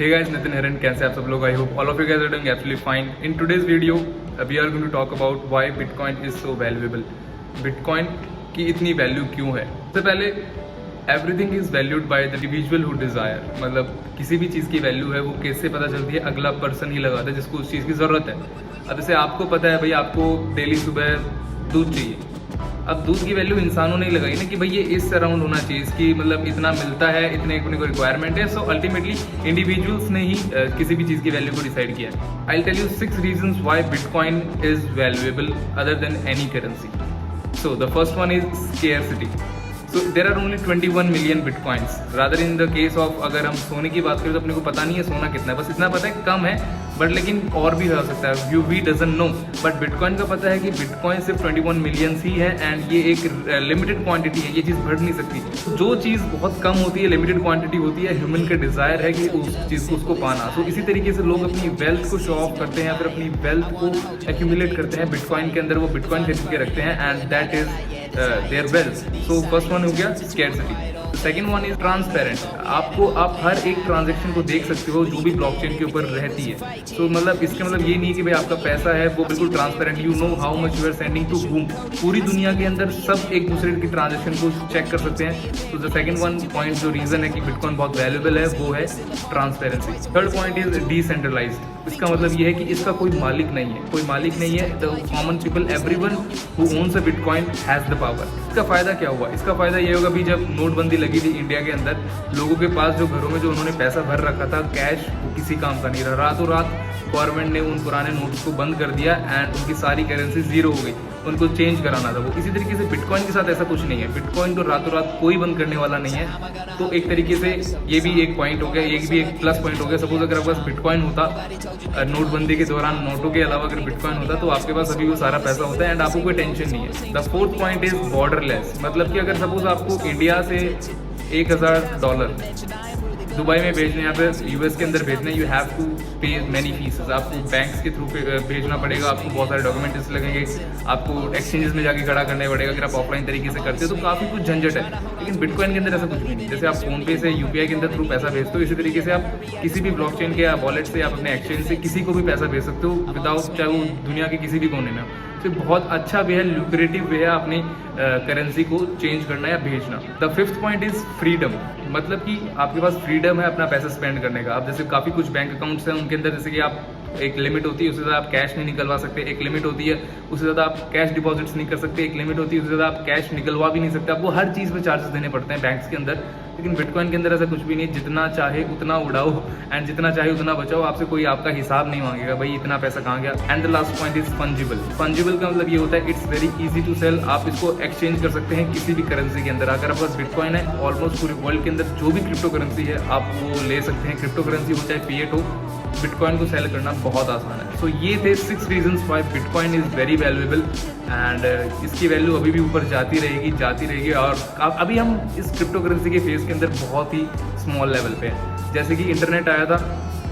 Hey guys, Nitin here and कैसे आप सब लोग? I hope all of you guys are doing absolutely fine. In today's video, we are going to talk about why Bitcoin is so valuable. Bitcoin की इतनी value क्यों है? सबसे पहले everything is valued by the individual who desire. मतलब किसी भी चीज़ की वैल्यू है वो कैसे पता चलती है? अगला पर्सन ही लगाता है जिसको उस चीज़ की ज़रूरत है। अब जैसे आपको पता है भाई, आपको डेली सुबह दूध चाहिए। अब दूध की वैल्यू इंसानों ने लगाई ना कि भाई ये इस अराउंड होना चाहिए, इसकी मतलब इतना मिलता है, इतने अपने को रिक्वायरमेंट है। सो अल्टीमेटली इंडिविजुअल्स ने ही किसी भी चीज़ की वैल्यू को डिसाइड किया है। I will tell you 6 reasons why bitcoin is valuable other than any currency. So the first one is scarcity. So there are only 21 million bitcoins. Rather in the case of अगर हम सोने की बात करें तो अपने को पता नहीं है सोना कितना है, बस इतना पता है कम है, बट लेकिन और भी हो सकता है। We doesn't know, but bitcoin का पता है कि बिटकॉइन सिर्फ 21 मिलियंस ही है एंड ये एक लिमिटेड क्वांटिटी है, ये चीज़ बढ़ नहीं सकती। जो चीज़ बहुत कम होती है, लिमिटेड क्वांटिटी होती है, ह्यूमन का डिज़ायर है कि उस चीज़ को उसको पाना। तो इसी तरीके से लोग अपनी वेल्थ को शो ऑफ करते हैं, फिर अपनी वेल्थ को एक्यूमुलेट करते हैं बिटकॉइन के अंदर, वो बिटकॉइन खरीद के रखते हैं and that is there wealth. So first one हो गया scarcity. Second one is transparent. आप हर एक ट्रांजेक्शन को देख सकते हो जो भी ब्लॉकचेन के ऊपर रहती है। तो मतलब इसका मतलब ये नहीं है कि भाई आपका पैसा है वो बिल्कुल transparent, you know how much you are sending to whom. पूरी दुनिया के अंदर सब एक दूसरे की ट्रांजेक्शन को चेक कर सकते हैं। तो द सेकेंड वन पॉइंट जो रीजन है कि बिटकॉइन बहुत वैल्यूएबल है वो है transparency. Third point is decentralized. इसका मतलब ये है कि इसका कोई मालिक नहीं है, कोई मालिक नहीं है। The common people, everyone who owns a bitcoin has the power. इसका फायदा क्या हुआ? इसका फायदा ये होगा भी जब नोटबंदी लगी थी इंडिया के अंदर, लोगों के पास जो घरों में जो उन्होंने पैसा भर रखा था कैश, वो किसी काम का नहीं रहा। रातों रात गवर्नमेंट ने उन पुराने नोट्स को बंद कर दिया एंड उनकी सारी करेंसी जीरो हो गई, उनको चेंज कराना था वो। इसी तरीके से बिटकॉइन के साथ ऐसा कुछ नहीं है। बिटकॉइन तो रातों रात कोई बंद करने वाला नहीं है। तो एक तरीके से ये भी एक पॉइंट हो गया, ये भी एक प्लस पॉइंट हो गया। सपोज अगर आपके पास बिटकॉइन होता नोटबंदी के दौरान, नोटों के अलावा अगर बिटकॉइन होता तो आपके पास अभी वो सारा पैसा होता है एंड आपको कोई टेंशन नहीं है। The fourth point is borderless. मतलब कि अगर सपोज आपको इंडिया से $1000 दुबई में भेजने, या फिर यूएस के अंदर भेजने, यू हैव टू पे मैनी फीसेस। आपको बैंक्स के थ्रू भेजना पड़ेगा, आपको बहुत सारे डॉक्यूमेंट्स लगेंगे, आपको एक्सचेंजेस में जाके खड़ा करना पड़ेगा। अगर आप ऑफलाइन तरीके से करते हो तो काफ़ी कुछ झंझट है। लेकिन बिटकॉइन के अंदर ऐसा कुछ भी नहीं। जैसे आप फोन पे से यूपीआई के अंदर थ्रू पैसा भेजते हो, इसी तरीके से आप किसी भी ब्लॉकचेन के या वॉलेट से, आप अपने एक्सचेंज से किसी को भी पैसा भेज सकते हो विदाउट, चाहे वो दुनिया के किसी भी कोने में हो। तो बहुत अच्छा वे है, ल्यूक्रेटिव वे है अपनी करेंसी को चेंज करना या भेजना। The fifth point is freedom. मतलब कि आपके पास फ्रीडम है अपना पैसा स्पेंड करने का। अब जैसे काफ़ी कुछ बैंक अकाउंट्स हैं, उनके अंदर जैसे कि आप एक लिमिट होती है, उससे ज़्यादा आप कैश नहीं निकलवा सकते। एक लिमिट होती है, उससे ज़्यादा आप कैश डिपॉजिट्स नहीं कर सकते। एक लिमिट होती है, उससे ज़्यादा आप कैश निकलवा भी नहीं सकते। आपको हर चीज़ पे चार्जेस देने पड़ते हैं बैंक्स के अंदर। लेकिन बिटकॉइन के अंदर ऐसा कुछ भी नहीं। जितना चाहे उतना उड़ाओ एंड जितना चाहे उतना बचाओ, आपसे कोई आपका हिसाब नहीं मांगेगा भाई इतना पैसा कहाँ गया। And the last point is fungible. Fungible का मतलब ये होता है it's very easy to sell. आप इसको एक्सचेंज कर सकते हैं किसी भी करेंसी के अंदर। अगर आपके पास बिटकॉइन है, ऑलमोस्ट पूरे वर्ल्ड के अंदर जो भी क्रिप्टो करेंसी है आप वो ले सकते हैं। क्रिप्टो करेंसी हो चाहे फिएट हो, बिटकॉइन को सेल करना बहुत आसान है। सो ये थे 6 reasons why bitcoin is very valuable and इसकी वैल्यू अभी भी ऊपर जाती रहेगी। और अभी हम इस क्रिप्टो करेंसी के फेज के अंदर बहुत ही स्मॉल लेवल पे हैं। जैसे कि इंटरनेट आया था,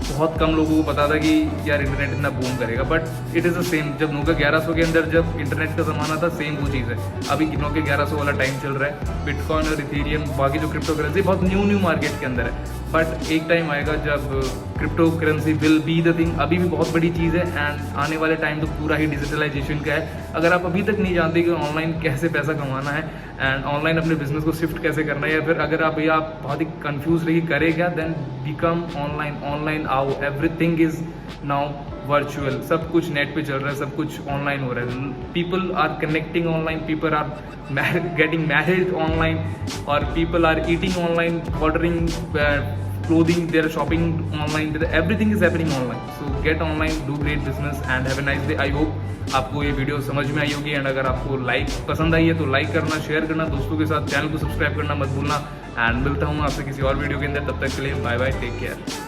बहुत कम लोगों को पता था कि यार इंटरनेट इतना बूम करेगा, but it is the same. जब नोकिया 1100 के अंदर जब इंटरनेट का ज़माना था, सेम वो चीज़ है। अभी नोकिया 1100 वाला टाइम चल रहा है। बिटकॉइन और इथेरियम, बाकी जो क्रिप्टो करेंसी बहुत न्यू मार्केट के अंदर है, बट एक टाइम आएगा जब crypto currency will be the thing. अभी भी बहुत बड़ी चीज़ है एंड आने वाले टाइम तो पूरा ही डिजिटलाइजेशन का है। अगर आप अभी तक नहीं जानते कि ऑनलाइन कैसे पैसा कमाना है एंड ऑनलाइन अपने बिजनेस को शिफ्ट कैसे करना है, या फिर अगर आप बहुत ही कंफ्यूज रही करे क्या, देन बिकम ऑनलाइन आओ। Everything is now virtual. सब कुछ नेट पे चल रहा है, सब कुछ ऑनलाइन हो रहा है। People are connecting online, people are getting married online, और people are eating online, ordering clothing, they are shopping online, everything is happening online. So get online, do great business and have a nice day. I hope आपको ये video समझ में आई होगी and अगर आपको पसंद आई है तो लाइक करना, शेयर करना, दोस्तों के साथ चैनल को सब्सक्राइब करना मत भूलना। एंड मिलता हूँ आपसे किसी और वीडियो के अंदर। तब तक के लिए बाय बाय, टेक केयर।